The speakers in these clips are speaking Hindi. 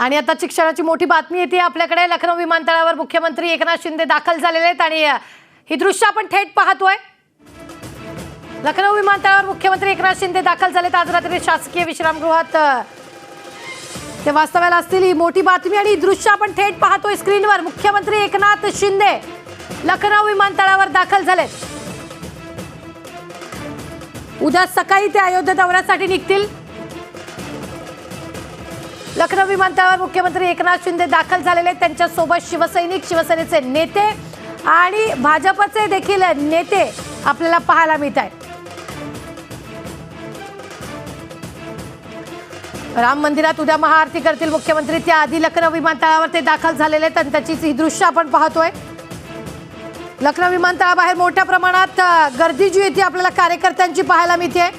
आणि आता शिक्षणाची मोठी बातमी येते आपल्याकडे। लखनौ विमानतळावर मुख्यमंत्री एकनाथ शिंदे दाखल झालेले आहेत आणि ही दृश्य आपण थेट पाहतोय। लखनौ विमानतळावर मुख्यमंत्री एकनाथ शिंदे दाखल झालेत। आज रात्री शासकीय विश्रामगृहात ते वास्तव्याला असतील। ही मोठी बातमी आणि दृश्य आपण थेट पाहतोय स्क्रीनवर। मुख्यमंत्री एकनाथ शिंदे लखनौ विमानतळावर दाखल झालेत। उद्या सकाळी ते अयोध्या दौऱ्यासाठी निघतील। लखनौ विमानतळावर मुख्यमंत्री एकनाथ शिंदे दाखल झालेले। त्यांच्या सोबत शिवसैनिक, शिवसेनेचे नेते आणि भाजपचे देखील नेते आपल्याला पाहायला मिळत आहेत। राम मंदिरात उद्या महाआरती करतील मुख्यमंत्री। त्याआधी लखनौ विमानतळावर ते दाखल झालेले आहेत आणि त्याची ही दृश्य आपण पाहतोय। लखनौ विमानतळाबाहेर मोठ्या प्रमाणात गर्दी जी येते आपल्याला कार्यकर्त्यांची पाहायला मिळते।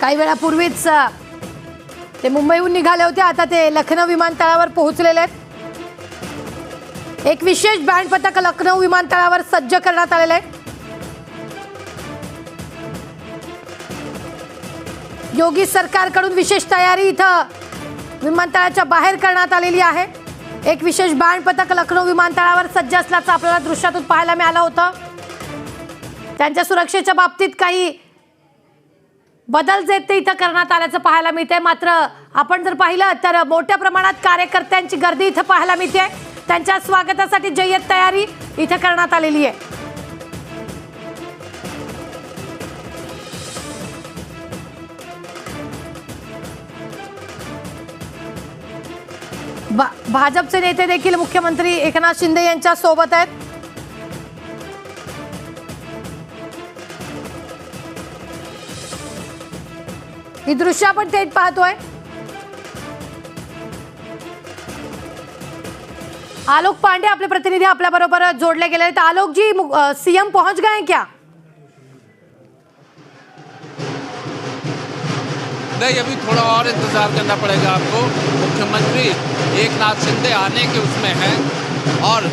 काही वेळापूर्वीच ते मुंबईहून निघाले होते, आता ते लखनौ विमानतळावर पोहोचलेले आहेत। एक विशेष बँड पथक लखनौ विमानतळावर सज्ज करण्यात आलेले आहे। योगी सरकारकडून विशेष तयारी इथं विमानतळाच्या बाहेर करण्यात आलेली आहे। एक विशेष बँड पथक लखनौ विमानतळावर सज्ज असल्याचं आपल्याला दृश्यातून पाहायला मिळालं होतं। त्यांच्या सुरक्षेच्या बाबतीत काही बदल जे ते इथं करण्यात आल्याचं पाहायला मिळते। मात्र आपण जर पाहिलं तर मोठ्या प्रमाणात कार्यकर्त्यांची गर्दी इथं पाहायला मिळते। त्यांच्या स्वागतासाठी जय्यत तयारी इथं करण्यात आलेली आहे। भाजपचे नेते देखील मुख्यमंत्री एकनाथ शिंदे यांच्या सोबत आहेत। ही दृश्य आपण थेट पाहतोय। आलोक पांडे आपले प्रतिनिधी आपल्या बरोबर जोड़ले गेले आहेत। आलोक जी, सीएम पहुंच गए हैं क्या? नहीं, अभी थोड़ा और इंतजार करना पड़ेगा आपको। मुख्यमंत्री एकनाथ शिंदे आने के उसमें हैं और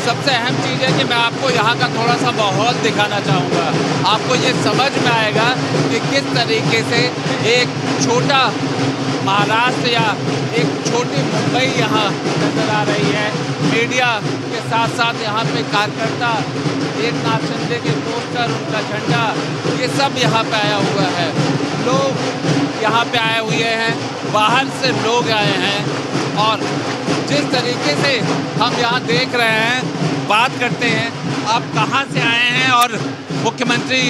सबसे अहम चीज़ है कि मैं आपको यहाँ का थोड़ा सा माहौल दिखाना चाहूँगा। आपको ये समझ में आएगा कि किस तरीके से एक छोटा महाराष्ट्र या एक छोटी मुंबई यहाँ नजर आ रही है। मीडिया के साथ साथ यहाँ पे कार्यकर्ता, एकनाथ शिंदे के पोस्टर, उनका झंडा, ये सब यहाँ पे आया हुआ है। लोग यहाँ पे आए हुए हैं, बाहर से लोग आए हैं और जिस तरीके से हम यहाँ देख रहे हैं, बात करते हैं आप कहाँ से आए हैं और मुख्यमंत्री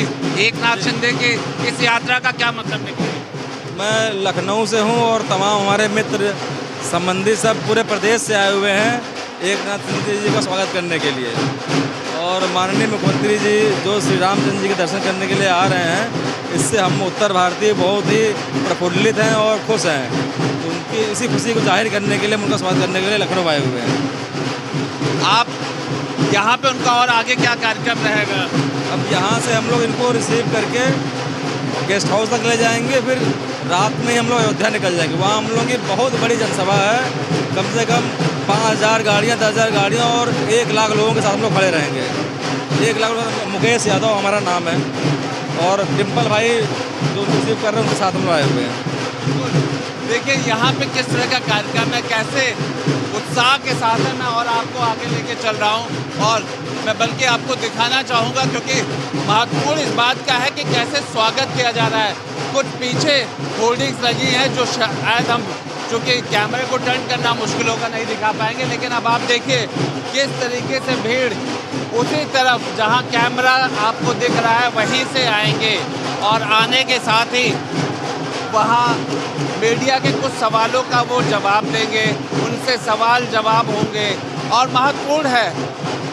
एकनाथ शिंदे के इस यात्रा का क्या मतलब निकले? मैं लखनऊ से हूँ और तमाम हमारे मित्र संबंधी सब पूरे प्रदेश से आए हुए हैं एकनाथ शिंदे जी का स्वागत करने के लिए। और माननीय मुख्यमंत्री जी जो श्री रामचंद्र जी के दर्शन करने के लिए आ रहे हैं, इससे हम उत्तर भारतीय बहुत ही प्रफुल्लित हैं और खुश हैं। तो उनकी इसी खुशी को जाहिर करने के लिए, उनका स्वागत करने के लिए लखनऊ आए हुए हैं। आप यहाँ पे उनका और आगे क्या कार्यक्रम रहेगा? अब यहाँ से हम लोग इनको रिसीव करके गेस्ट हाउस तक ले जाएंगे, फिर रात में ही हम लोग अयोध्या निकल जाएंगे। वहाँ हम लोगों की बहुत बड़ी जनसभा है, कम से कम 5000 गाड़ियाँ, 10,000 गाड़ियाँ और 1 लाख लोगों के साथ हम लोग खड़े रहेंगे। 1 लाख लोग, मुकेश यादव हमारा नाम है और डिम्पल भाई जो रिसीव कर रहे हैं उनके साथ हम लोग आए हुए हैं। देखिए यहाँ पे किस तरह का कार्यक्रम है, कैसे उत्साह के साथ है। मैं और आपको आगे लेके चल रहा हूँ और मैं बल्कि आपको दिखाना चाहूँगा क्योंकि महत्वपूर्ण इस बात का है कि कैसे स्वागत किया जा रहा है। कुछ पीछे होर्डिंग्स लगी हैं जो शायद हम, चूँकि कैमरे को टर्न करना मुश्किल होगा, नहीं दिखा पाएंगे, लेकिन अब आप देखिए किस तरीके से भीड़ उसी तरफ जहाँ कैमरा आपको दिख रहा है वहीं से आएंगे और आने के साथ ही वहाँ मीडिया के कुछ सवालों का वो जवाब देंगे, उनसे सवाल जवाब होंगे। और महत्वपूर्ण है,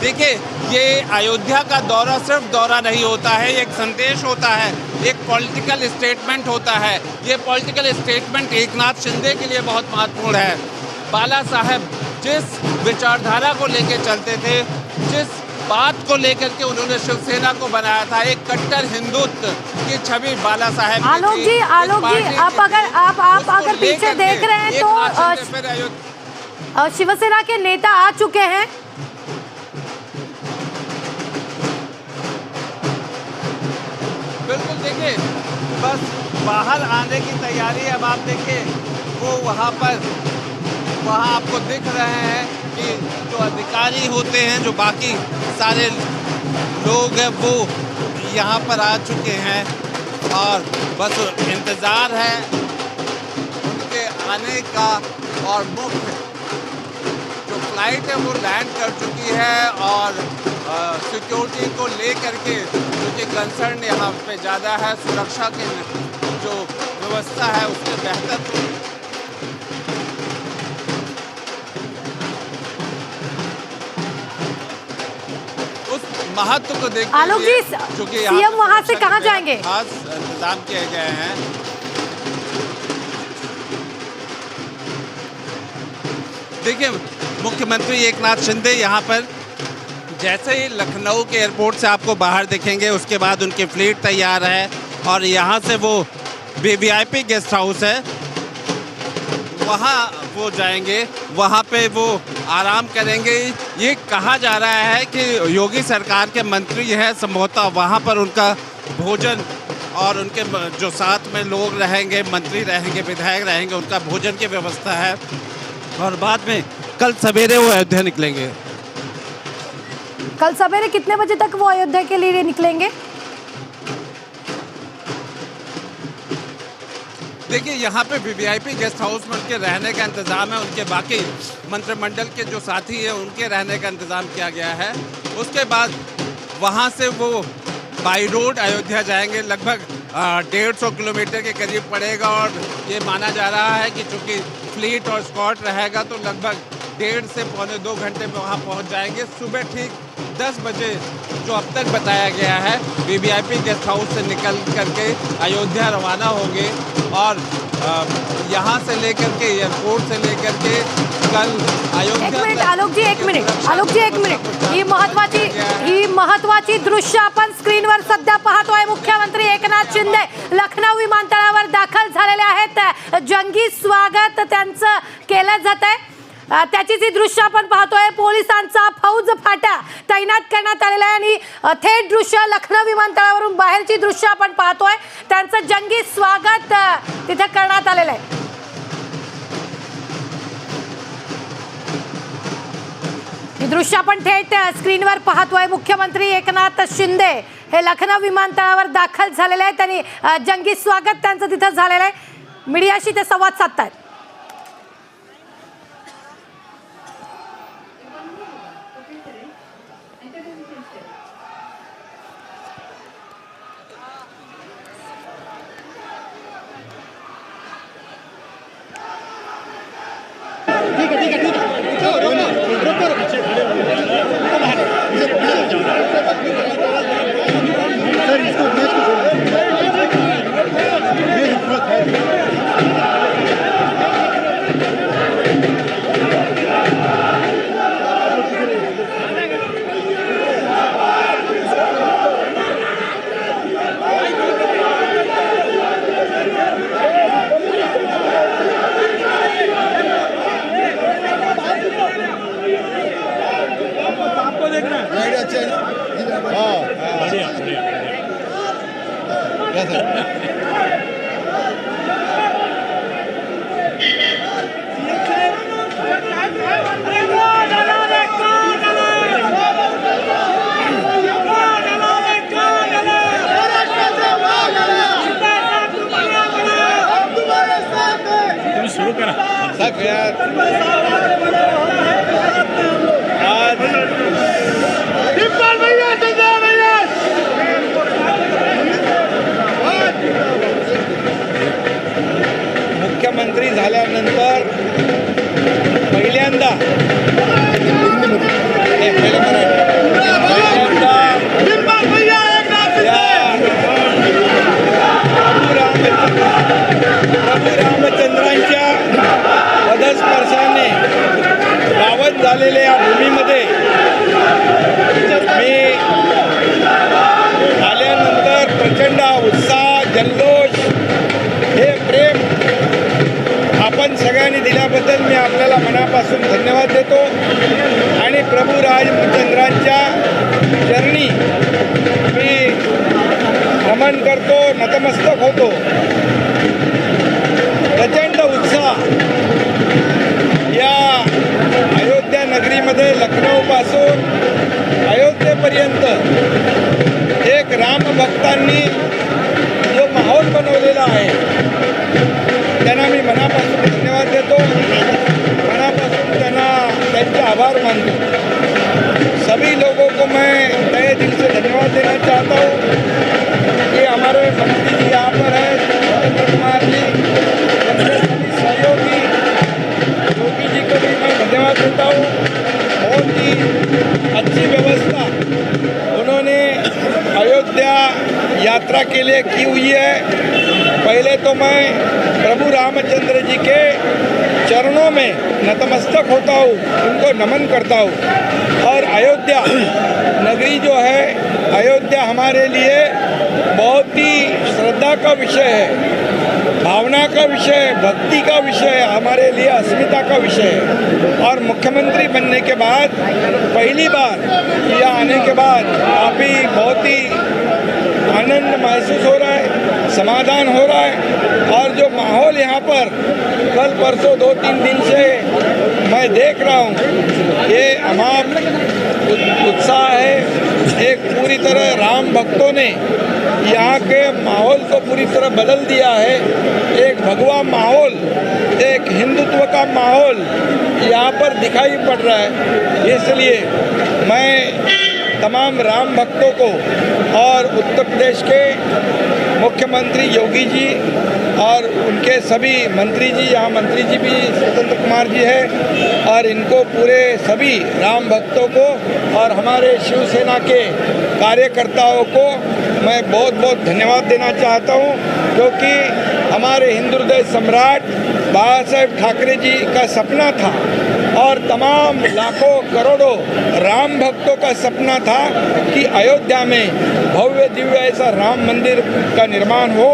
देखिए ये अयोध्या का दौरा सिर्फ दौरा नहीं होता है, एक संदेश होता है, एक पॉलिटिकल स्टेटमेंट होता है। ये पॉलिटिकल स्टेटमेंट एकनाथ शिंदे के लिए बहुत महत्वपूर्ण है। बाला साहब जिस विचारधारा को लेकर चलते थे, जिस बात को लेकर के उन्होंने शिवसेना को बनाया था, एक कट्टर हिंदुत्व की छवि बाला साहब। आलोक जी, आप अगर पीछे देख रहे हैं तो शिवसेना के नेता आ चुके हैं। बस बाहर आने की तैयारी। अब आप देखिए वो वहाँ आपको दिख रहे हैं कि जो अधिकारी होते हैं, जो बाकी सारे लोग हैं, वो यहाँ पर आ चुके हैं और बस इंतज़ार है उनके आने का। और मुख्य जो फ्लाइट है वो लैंड कर चुकी है और सिक्योरिटी को ले करके, क्योंकि कंसर्न यहाँ पे ज़्यादा है, सुरक्षा की जो व्यवस्था है उसके बेहतर महत्व को देखते आलोक हुए, जी, चूंकि सीएम वहां से कहां जाएंगे? खास इंतजाम किए गए हैं। देखिए मुख्यमंत्री एकनाथ शिंदे यहाँ पर जैसे ही लखनऊ के एयरपोर्ट से आपको बाहर दिखेंगे, उसके बाद उनकी फ्लीट तैयार है और यहाँ से वो वीवीआईपी गेस्ट हाउस है वहाँ वो जाएंगे, वहाँ पे वो आराम करेंगे। ये कहा जा रहा है कि योगी सरकार के मंत्री हैं, संभवतः वहाँ पर उनका भोजन और उनके जो साथ में लोग रहेंगे, मंत्री रहेंगे, विधायक रहेंगे, उनका भोजन की व्यवस्था है और बाद में कल सवेरे वो अयोध्या निकलेंगे। कल सवेरे कितने बजे तक वो अयोध्या के लिए निकलेंगे? देखिए यहाँ पे वीवीआईपी गेस्ट हाउस में उनके रहने का इंतज़ाम है, उनके बाकी मंत्रिमंडल के जो साथी हैं उनके रहने का इंतज़ाम किया गया है। उसके बाद वहाँ से वो बाई रोड अयोध्या जाएंगे। लगभग 150 किलोमीटर के करीब पड़ेगा और ये माना जा रहा है कि चूँकि फ्लीट और स्कॉट रहेगा तो लगभग 1.5 से पौने 2 घंटे में वहाँ पहुँच जाएंगे। सुबह ठीक 10 बजे जो अब तक बताया गया है वीवीआईपी गेस्ट हाउस से निकल करके अयोध्या रवाना होंगे और यहाँ से लेकर के एयरपोर्ट से लेकर के कल अयोध्या। एक मिनिट आलोक जी, एक मिनिट ही महत्वाची दृश्य आपण स्क्रीनवर सध्या पाहतोय। मुख्यमंत्री एकनाथ शिंदे लखनौ विमानतळावर दाखल झालेले आहेत। जंगी स्वागत त्यांचं केलं जात आहे, त्याचीच ही दृश्य आपण पाहतोय। पोलिसांचा फौज फाटा तैनात करण्यात आलेला आहे आणि थेट दृश्य लखनौ विमानतळावरून बाहेरची दृश्य आपण पाहतोय। त्यांचं जंगी स्वागत तिथे करण्यात आलेलं आहे। ही दृश्य आपण थेट स्क्रीनवर पाहतोय। मुख्यमंत्री एकनाथ शिंदे हे लखनौ विमानतळावर दाखल झालेले आहेत आणि जंगी स्वागत त्यांचं तिथे झालेलं आहे। मीडियाशी ते संवाद साधतात। मुख्यमंत्री झाल्यानंतर पहिल्यांदा प्रभू रामचंद्रांच्या पदस्पर्शाने पावन झालेल्या या भूमीमध्ये मी आल्यानंतर प्रचंड उत्साह, जल्लोष, हे प्रेम आपण सगळ्यांनी दिल्याबद्दल मी आपल्याला मनापासून धन्यवाद देतो आणि प्रभू रामचंद्रांच्या चरणी मी नमन करतो, नतमस्तक होतो। एक राम भक्तांनी जो माहोल बनवलेला आहे त्यांना मी मनापासून धन्यवाद देतो, मनापासून त्यांचे आभार मानतो। सभी लोगों को मैं तहे दिल से धन्यवाद देना चाहता हूँ कि हमारे मंत्री जी यहाँ पर हैं, नरेंद्र कुमार जी, उनके सभी सहयोगी योगी जी को भी मैं धन्यवाद देता हूँ। बहुत ही अच्छी व्यवस्था उन्होंने अयोध्या यात्रा के लिए की हुई है। पहले तो मैं प्रभु रामचंद्र जी के चरणों में नतमस्तक होता हूँ, उनको नमन करता हूँ। और अयोध्या नगरी जो है, अयोध्या हमारे लिए बहुत ही श्रद्धा का विषय है, भावना का विषय है, भक्ति का विषय है, हमारे लिए अस्मिता का विषय है। और मुख्यमंत्री बनने के बाद पहली बार यहाँ आने के बाद काफ़ी बहुत ही आनंद महसूस हो रहा है, समाधान हो रहा है। और जो माहौल यहाँ पर कल परसों 2-3 दिन से मैं देख रहा हूँ, ये अमाप उत्साह है। एक पूरी तरह राम भक्तों ने यहाँ के माहौल को पूरी तरह बदल दिया है। एक भगवा माहौल, एक हिंदुत्व का माहौल यहाँ पर दिखाई पड़ रहा है। इसलिए मैं तमाम राम भक्तों को और उत्तर प्रदेश के मुख्यमंत्री योगी जी और उनके सभी मंत्री जी, यहाँ मंत्री जी भी स्वतंत्र कुमार जी है, और इनको पूरे सभी राम भक्तों को और हमारे शिवसेना के कार्यकर्ताओं को मैं बहुत बहुत धन्यवाद देना चाहता हूँ, क्योंकि हमारे हिंदू हृदय सम्राट बाबा साहेब ठाकरे जी का सपना था और तमाम लाखों करोड़ों राम भक्तों का सपना था कि अयोध्या में भव्य दिव्य ऐसा राम मंदिर का निर्माण हो।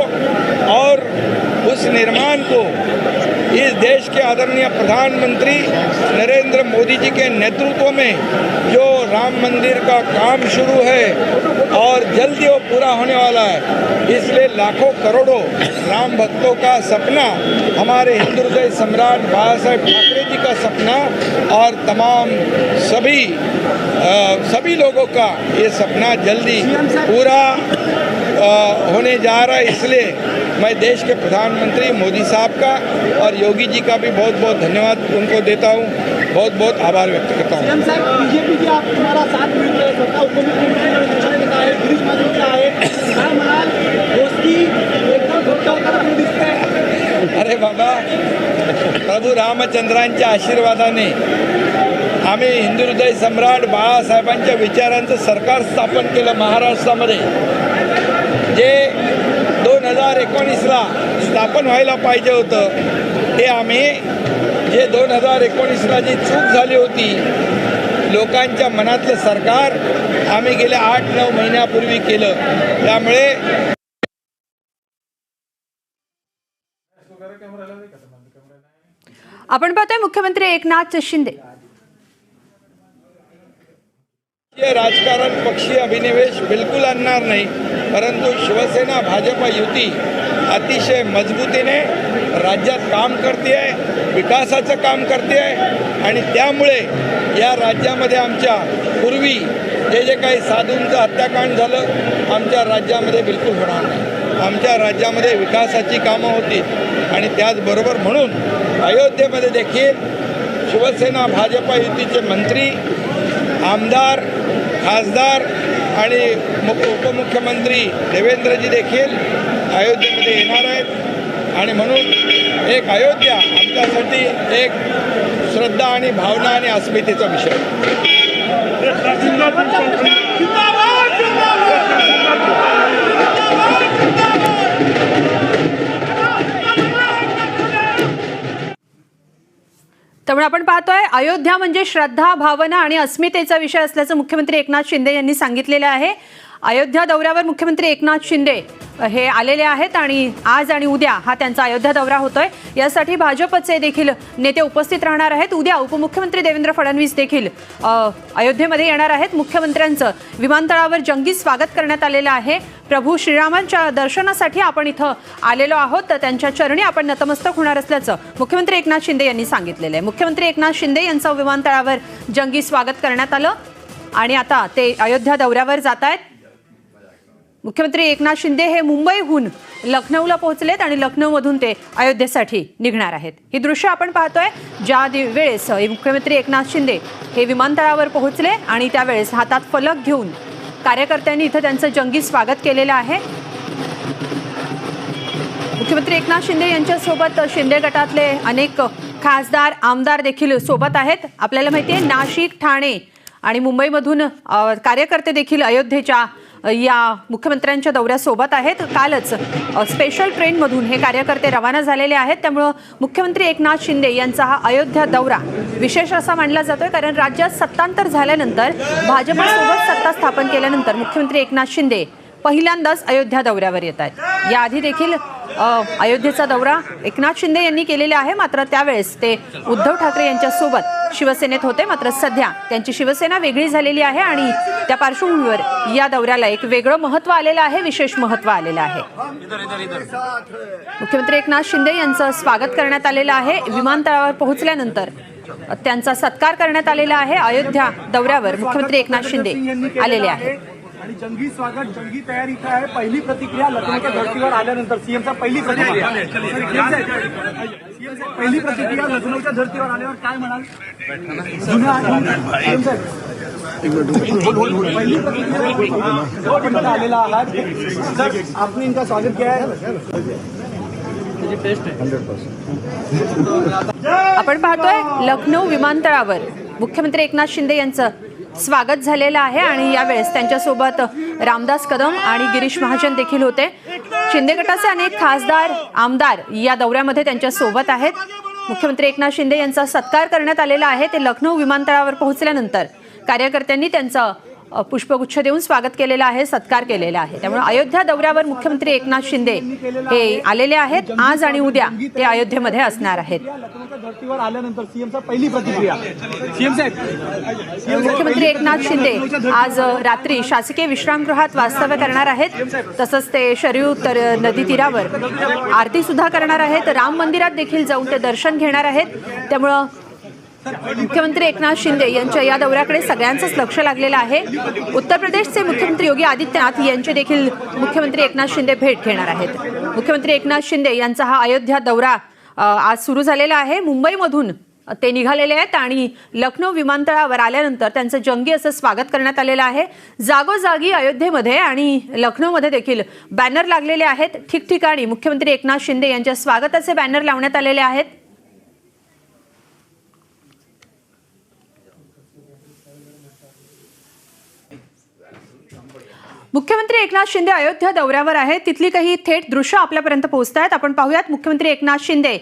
और उस निर्माण को इस देश के आदरणीय प्रधानमंत्री नरेंद्र मोदी जी के नेतृत्व में जो राम मंदिर का काम शुरू है और जल्दी वो पूरा होने वाला है, इसलिए लाखों करोड़ों राम भक्तों का सपना, हमारे हिंदू हृदय सम्राट बाबा साहेब ठाकरे जी का सपना और तमाम सभी लोगों का ये सपना जल्दी पूरा होने जा रहा है। इसलिए मैं देश के प्रधानमंत्री मोदी साहब का और योगी जी का भी बहुत बहुत धन्यवाद उनको देता हूँ, बहुत बहुत आभार व्यक्त करता हूँ। सीएम साहेब, बीजेपी की आप तुम्हारा साथ मिल रहे स्वतः उपमुख्यमंत्री आहे, गिरीश महाजन आहे, काय म्हणाल? दोस्ती एकदम घट्ट दिसते। अरे बाबा, प्रभू रामचंद्रांच्या आशीर्वादाने आम्ही हिंदू हृदय सम्राट बाळासाहेबांच्या विचारांचं सरकार स्थापन केलं महाराष्ट्रामध्ये, जे 2019ला स्थापन व्हायला पाहिजे होतं। ते आम्ही जे 2019ला जी चूक झाली होती, लोकांच्या मनातलं सरकार आम्ही गेल्या 8-9 महिन्यापूर्वी केलं। त्यामुळे आपण पाहतोय मुख्यमंत्री एकनाथ शिंदे। राजकारण पक्षीय अभिनिवेश बिलकुल आणणार नाही, परंतु शिवसेना भाजप युती अतिशय मजबूतीने राज्यात काम करते आहे, विकासाचं काम करते आहे। आणि त्यामुळे या राज्यामध्ये आमच्या पूर्वी जे काही साधूंचं हत्याकांड झालं, आमच्या राज्यामध्ये बिलकुल होणार नाही। आमच्या राज्यामध्ये विकासाची कामं होती आणि त्याचबरोबर म्हणून अयोध्येमध्ये देखील शिवसेना भाजप युतीचे मंत्री, आमदार, खासदार आणि उपमुख्यमंत्री देवेंद्रजी देखील अयोध्येमध्ये येणार आहेत। आणि म्हणून एक अयोध्या आमच्यासाठी एक श्रद्धा आणि भावना आणि अस्मितेचा विषय आहे। त्यामुळे आपण पाहतोय अयोध्या म्हणजे श्रद्धा, भावना आणि अस्मितेचा विषय असल्याचं मुख्यमंत्री एकनाथ शिंदे यांनी सांगितलेलं आहे। अयोध्या दौऱ्यावर मुख्यमंत्री एकनाथ शिंदे हे आलेले आहेत आणि आज आणि उद्या हा त्यांचा अयोध्या दौरा होतोय। यासाठी भाजपचे देखील नेते उपस्थित राहणार आहेत। उद्या उपमुख्यमंत्री देवेंद्र फडणवीस देखील अयोध्येमध्ये येणार आहेत। मुख्यमंत्र्यांचं विमानतळावर जंगी स्वागत करण्यात आलेलं आहे। प्रभू श्रीरामांच्या दर्शनासाठी आपण इथं आलेलो आहोत, तर त्यांच्या चरणी आपण नतमस्तक होणार असल्याचं मुख्यमंत्री एकनाथ शिंदे यांनी सांगितलेलं आहे। मुख्यमंत्री एकनाथ शिंदे यांचं विमानतळावर जंगी स्वागत करण्यात आलं। आणि आता ते अयोध्या दौऱ्यावर जात आहेत. मुख्यमंत्री एकनाथ शिंदे हे मुंबईहून लखनौला पोहोचलेत आणि लखनौमधून ते अयोध्येसाठी निघणार आहेत. ही दृश्य आपण पाहतोय ज्या वेळेस मुख्यमंत्री एकनाथ शिंदे हे विमानतळावर पोहोचले आणि त्यावेळेस हातात फलक घेऊन कार्यकर्त्यांनी इथं त्यांचं जंगी स्वागत केलेलं आहे. मुख्यमंत्री एकनाथ शिंदे यांच्यासोबत शिंदे गटातले अनेक खासदार आमदार देखील सोबत आहेत. आपल्याला माहिती आहे नाशिक ठाणे आणि मुंबईमधून कार्यकर्ते देखील अयोध्येच्या या मुख्यमंत्र्यांच्या दौऱ्यासोबत आहेत. कालच स्पेशल ट्रेनमधून हे कार्यकर्ते रवाना झालेले आहेत. त्यामुळं मुख्यमंत्री एकनाथ शिंदे यांचा हा अयोध्या दौरा विशेष असा मानला जातोय कारण राज्यात सत्तांतर झाल्यानंतर भाजपसोबत सत्ता स्थापन केल्यानंतर मुख्यमंत्री एकनाथ शिंदे पहिल्यांदाच अयोध्या दौऱ्यावर येत आहेत. याआधी देखील अयोध्येचा दौरा एकनाथ शिंदे यांनी केलेला आहे. मात्र त्यावेळेस ते उद्धव ठाकरे यांच्यासोबत शिवसेनेत होते. मात्र सध्या त्यांची शिवसेना वेगळी झालेली आहे आणि त्या पार्श्वभूमीवर या दौऱ्याला एक वेगळं महत्त्व आलेलं आहे, विशेष महत्त्व आलेलं आहे. मुख्यमंत्री एकनाथ शिंदे यांचं स्वागत करण्यात आलेलं आहे. विमानतळावर पोहोचल्यानंतर त्यांचा सत्कार करण्यात आलेला आहे. अयोध्या दौऱ्यावर मुख्यमंत्री एकनाथ शिंदे आलेले आहेत. आणि जंगी स्वागत जंगी तयारी इथं आहे. पहिली प्रतिक्रिया लखनौच्या धर्तीवर आल्यानंतर सीएमचा पहिली प्रतिक्रिया लखनौच्या धर्तीवर आल्यावर काय म्हणाल? पहिली प्रतिक्रिया आलेला आहात सर, आपने इनका स्वागत किया है. आपण पाहतोय लखनौ विमानतळावर मुख्यमंत्री एकनाथ शिंदे यांचं स्वागत झालेलं आहे आणि यावेळेस त्यांच्यासोबत रामदास कदम आणि गिरीश महाजन देखील होते. शिंदे गटाचे अनेक खासदार आमदार या दौऱ्यामध्ये त्यांच्या सोबत आहेत. मुख्यमंत्री एकनाथ शिंदे यांचा सत्कार करण्यात आलेला आहे. ते लखनौ विमानतळावर पोहोचल्यानंतर कार्यकर्त्यांनी त्यांचं पुष्पगुच्छ देऊन स्वागत केलेलं आहे, सत्कार केलेला आहे. त्यामुळे अयोध्या दौऱ्यावर मुख्यमंत्री एकनाथ शिंदे हे आलेले आहेत. आज आणि उद्या ते अयोध्येमध्ये असणार आहेत. लखनौच्या धर्तीवर आल्यानंतर सीएमचा पहिली प्रतिक्रिया मुख्यमंत्री एकनाथ शिंदे आज रात्री शासकीय विश्रामगृहात वास्तव्य करणार आहेत. तसंच ते शरयू नदी तीरावर आरती सुद्धा करणार आहेत. राम मंदिरात देखील जाऊन ते दर्शन घेणार आहेत. त्यामुळं मुख्यमंत्री एकनाथ शिंदे यांच्या या दौऱ्याकडे सगळ्यांचंच लक्ष लागलेलं आहे. उत्तर प्रदेशचे मुख्यमंत्री योगी आदित्यनाथ यांचे देखील मुख्यमंत्री एकनाथ शिंदे भेट घेणार आहेत. मुख्यमंत्री एकनाथ शिंदे यांचा हा अयोध्या दौरा आज सुरू झालेला आहे. मुंबईमधून ते निघालेले आहेत आणि लखनौ विमानतळावर आल्यानंतर त्यांचं जंगी असं स्वागत करण्यात आलेलं आहे. जागोजागी अयोध्येमध्ये आणि लखनौमध्ये देखील बॅनर लागलेले आहेत. ठिकठिकाणी मुख्यमंत्री एकनाथ शिंदे यांच्या स्वागताचे बॅनर लावण्यात आलेले आहेत. मुख्यमंत्री एकनाथ शिंदे अयोध्या दौऱ्यावर आहेत. तिथली काही थेट दृश्य आपल्यापर्यंत पोहोचत आहेत. आपण पाहूयात मुख्यमंत्री एकनाथ शिंदे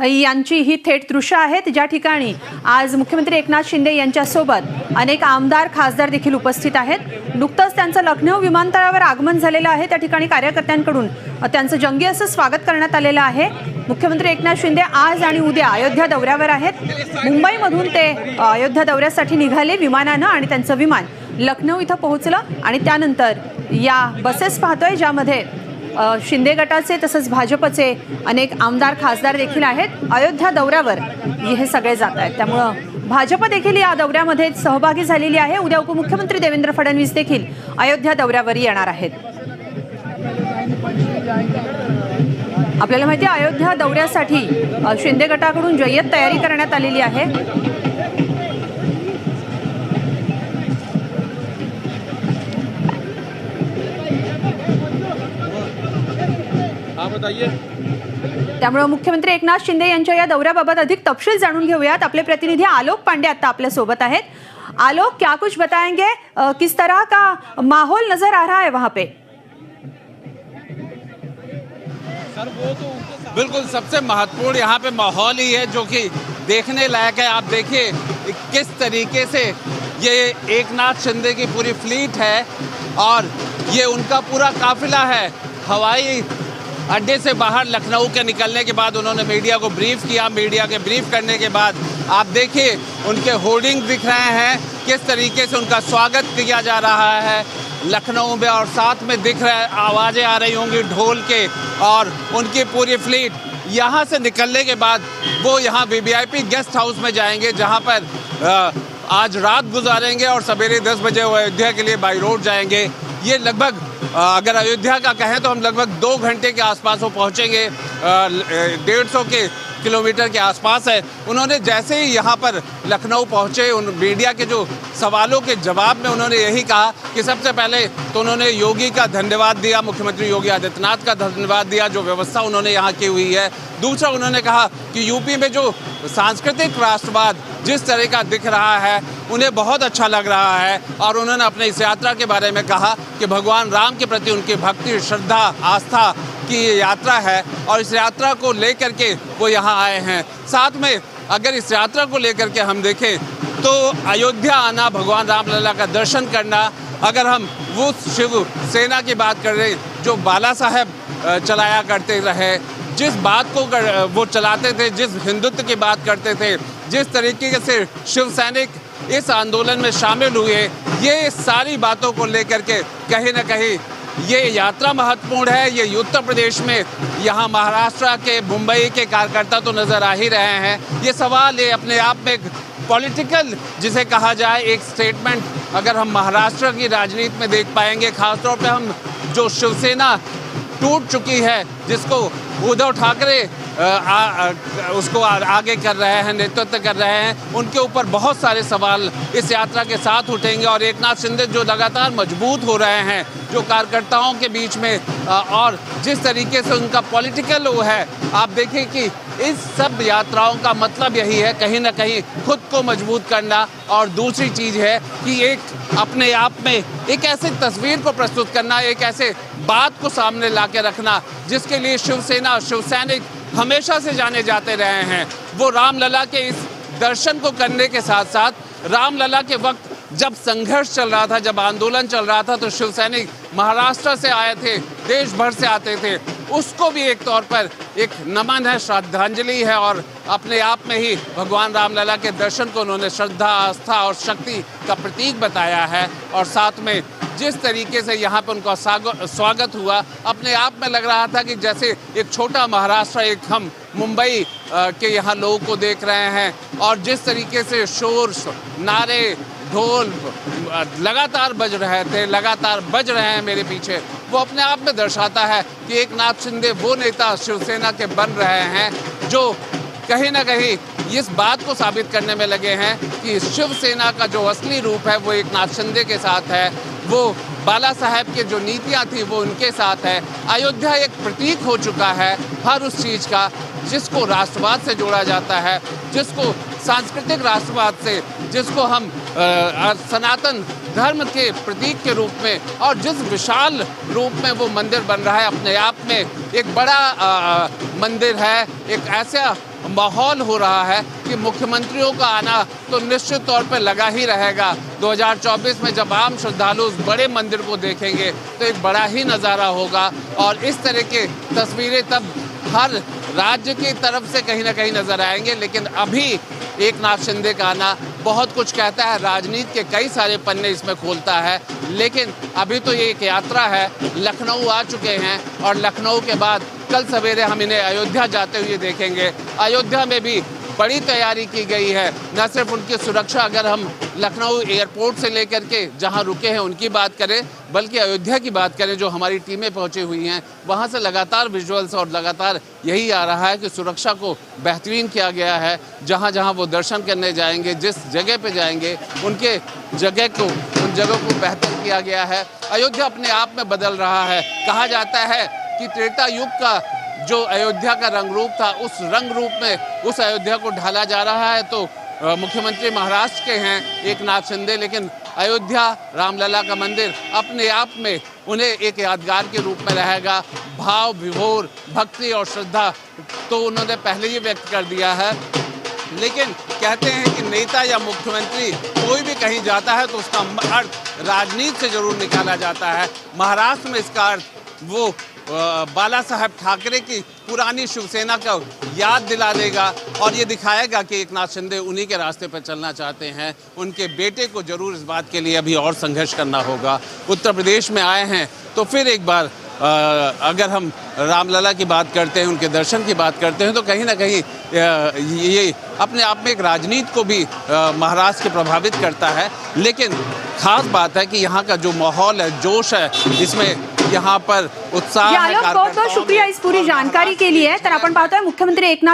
यांची ही थेट दृश्य आहेत ज्या ठिकाणी आज मुख्यमंत्री एकनाथ शिंदे यांच्यासोबत अनेक आमदार खासदार देखील उपस्थित आहेत. नुकतंच त्यांचं लखनौ विमानतळावर आगमन झालेलं आहे. त्या ठिकाणी कार्यकर्त्यांकडून त्यांचं जंगी असं स्वागत करण्यात आलेलं आहे. मुख्यमंत्री एकनाथ शिंदे आज आणि उद्या अयोध्या दौऱ्यावर आहेत. मुंबईमधून ते अयोध्या दौऱ्यासाठी निघाले विमानानं आणि त्यांचं विमान लखनौ इथं पोहोचलं आणि त्यानंतर या बसेस पाहतोय ज्यामध्ये शिंदे गटाचे तसंच भाजपचे अनेक आमदार खासदार देखील आहेत. अयोध्या दौऱ्यावर हे सगळे जात आहेत. त्यामुळं भाजप देखील या दौऱ्यामध्ये सहभागी झालेली आहे. उद्या उपमुख्यमंत्री देवेंद्र फडणवीस देखील अयोध्या दौऱ्यावर येणार आहेत. आपल्याला माहिती आहे अयोध्या दौऱ्यासाठी शिंदे गटाकडून जय्यत तयारी करण्यात आलेली आहे. त्यामुळे मुख्यमंत्री एकनाथ शिंदे यांच्या या दौऱ्याबाबत अधिक तपशील जाणून घेऊयात. आपले प्रतिनिधी आलोक पांडे आता आपल्या सोबत आहेत. आलोक, क्या कुछ बताएंगे, किस तरह का माहौल नजर आ रहा है वहां पे? बिल्कुल, सबसे महत्वपूर्ण यहाँ पे माहौल ही है जो कि देखने लायक है. आप देखिए किस तरीके से ये एकनाथ शिंदे की पूरी फ्लीट है और ये उनका पूरा काफिला है. हवाई अड्डे से बाहर लखनऊ के निकलने के बाद उन्होंने मीडिया को ब्रीफ किया. मीडिया के ब्रीफ करने के बाद आप देखिए उनके होर्डिंग दिख रहे हैं, किस तरीके से उनका स्वागत किया जा रहा है लखनऊ में. और साथ में दिख रहा आवाज़ें आ रही होंगी ढोल के. और उनकी पूरी फ्लीट यहाँ से निकलने के बाद वो यहाँ वीवीआईपी गेस्ट हाउस में जाएंगे जहाँ पर आज रात गुजारेंगे और सवेरे 10 बजे वो अयोध्या के लिए बाई रोड जाएंगे। ये लगभग अगर अयोध्या का कहें तो हम लगभग 2 घंटे के आसपास वो पहुँचेंगे। 150 किलोमीटर के आसपास है। उन्होंने जैसे ही यहाँ पर लखनऊ पहुँचे, उन मीडिया के जो सवालों के जवाब में उन्होंने यही कहा कि सबसे पहले तो उन्होंने योगी का धन्यवाद दिया, मुख्यमंत्री योगी आदित्यनाथ का धन्यवाद दिया जो व्यवस्था उन्होंने यहाँ की हुई है। दूसरा उन्होंने कहा कि यूपी में जो सांस्कृतिक राष्ट्रवाद जिस तरह का दिख रहा है उन्हें बहुत अच्छा लग रहा है। और उन्होंने अपने इस यात्रा के बारे में कहा कि भगवान राम के प्रति उनकी भक्ति, श्रद्धा, आस्था की ये यात्रा है और इस यात्रा को लेकर के वो यहाँ आए हैं। साथ में अगर इस यात्रा को लेकर के हम देखें तो अयोध्या आना, भगवान रामलला का दर्शन करना, अगर हम वो शिव सेना की बात कर रहे जो बाला साहेब चलाया करते रहे, जिस बात को वो चलाते थे, जिस हिंदुत्व की बात करते थे, जिस तरीके से शिव सैनिक इस आंदोलन में शामिल हुए, ये सारी बातों को लेकर के कहीं ना कहीं ये यात्रा महत्वपूर्ण है। ये उत्तर प्रदेश में, यहाँ महाराष्ट्र के, मुंबई के कार्यकर्ता तो नज़र आ ही रहे हैं। ये सवाल ये अपने आप में एक पॉलिटिकल जिसे कहा जाए एक स्टेटमेंट अगर हम महाराष्ट्र की राजनीति में देख पाएंगे। खासतौर पे हम जो शिवसेना टूट चुकी है, जिसको उद्धव ठाकरे उसको आगे कर रहे हैं, नेतृत्व कर रहे हैं, उनके ऊपर बहुत सारे सवाल इस यात्रा के साथ उठेंगे। और एकनाथ शिंदे जो लगातार मजबूत हो रहे हैं, जो कार्यकर्ताओं के बीच में और जिस तरीके से उनका पॉलिटिकल वो है, आप देखें कि इस सब यात्राओं का मतलब यही है कहीं ना कहीं खुद को मजबूत करना। और दूसरी चीज़ है कि एक अपने आप में एक ऐसी तस्वीर को प्रस्तुत करना, एक ऐसे बात को सामने ला के रखना जिसके लिए शिवसेना, शिव सैनिक हमेशा से जाने जाते रहे हैं। वो रामलला के इस दर्शन को करने के साथ साथ रामलला के वक्त जब संघर्ष चल रहा था, जब आंदोलन चल रहा था, तो शिव सैनिक महाराष्ट्र से आए थे, देश भर से आते थे, उसको भी एक तौर पर एक नमन है, श्रद्धांजलि है। और अपने आप में ही भगवान रामलला के दर्शन को उन्होंने श्रद्धा, आस्था और शक्ति का प्रतीक बताया है। और साथ में जिस तरीके से यहाँ पर उनका स्वागत हुआ, अपने आप में लग रहा था कि जैसे एक छोटा महाराष्ट्र, एक हम मुंबई के यहाँ लोगों को देख रहे हैं। और जिस तरीके से शोर, नारे, ढोल लगातार बज रहे थे, लगातार बज रहे हैं मेरे पीछे, वो अपने आप में दर्शाता है कि एकनाथ शिंदे वो नेता शिवसेना के बन रहे हैं जो कहीं ना कहीं इस बात को साबित करने में लगे हैं कि शिवसेना का जो असली रूप है वो एकनाथ शिंदे के साथ है, वो बाला साहेब के जो नीतियां थी वो उनके साथ है। अयोध्या एक प्रतीक हो चुका है हर उस चीज़ का जिसको राष्ट्रवाद से जोड़ा जाता है, जिसको सांस्कृतिक राष्ट्रवाद से, जिसको हम सनातन धर्म के प्रतीक के रूप में, और जिस विशाल रूप में वो मंदिर बन रहा है, अपने आप में एक बड़ा मंदिर है। एक ऐसा माहौल हो रहा है कि मुख्यमंत्रियों का आना तो निश्चित तौर पर लगा ही रहेगा। 2024 में जब आम श्रद्धालु उस बड़े मंदिर को देखेंगे तो एक बड़ा ही नज़ारा होगा। और इस तरह के तस्वीरें तब हर राज्य की तरफ से कहीं ना कहीं नजर आएंगे। लेकिन अभी एकनाथ शिंदे का आना बहुत कुछ कहता है, राजनीति के कई सारे पन्ने इसमें खोलता है। लेकिन अभी तो ये एक यात्रा है, लखनऊ आ चुके हैं और लखनऊ के बाद कल सवेरे हम इन्हें अयोध्या जाते हुए देखेंगे। अयोध्या में भी बड़ी तैयारी की गई है, न सिर्फ उनकी सुरक्षा, अगर हम लखनऊ एयरपोर्ट से लेकर के जहां रुके हैं उनकी बात करें, बल्कि अयोध्या की बात करें जो हमारी टीमें पहुंची हुई हैं, वहां से लगातार विजुअल्स और लगातार यही आ रहा है कि सुरक्षा को बेहतरीन किया गया है। जहां जहां वो दर्शन करने जाएंगे, जिस जगह पे जाएंगे, उनके उन जगहों को बेहतर किया गया है। अयोध्या अपने आप में बदल रहा है। कहा जाता है कि त्रेता युग का जो अयोध्या का रंग रूप था, उस रंग रूप में उस अयोध्या को ढाला जा रहा है। तो मुख्यमंत्री महाराष्ट्र के हैं एकनाथ शिंदे, लेकिन अयोध्या रामलला का मंदिर अपने आप में उन्हें एक यादगार के रूप में रहेगा। भाव विभोर, भक्ति और श्रद्धा तो उन्होंने पहले ही व्यक्त कर दिया है। लेकिन कहते हैं कि नेता या मुख्यमंत्री कोई भी कहीं जाता है तो उसका अर्थ राजनीति से जरूर निकाला जाता है। महाराष्ट्र में इसका अर्थ वो बाला साहेब ठाकरे की पुरानी शिवसेना का याद दिला देगा और ये दिखाएगा कि एकनाथ शिंदे उन्हीं के रास्ते पर चलना चाहते हैं। उनके बेटे को जरूर इस बात के लिए अभी और संघर्ष करना होगा। उत्तर प्रदेश में आए हैं तो फिर एक बार अगर हम रामलला की बात करते हैं, उनके दर्शन की बात करते हैं, तो कहीं ना कहीं ये अपने आप में एक राजनीति को भी महाराष्ट्र के प्रभावित करता है। लेकिन खास बात है कि यहाँ का जो माहौल है, जोश है, इसमें यहाँ पर उत्साह है। बहुत बहुत शुक्रिया इस पूरी जानकारी के लिए। तर आपण पाहतोय मुख्यमंत्री एकनाथ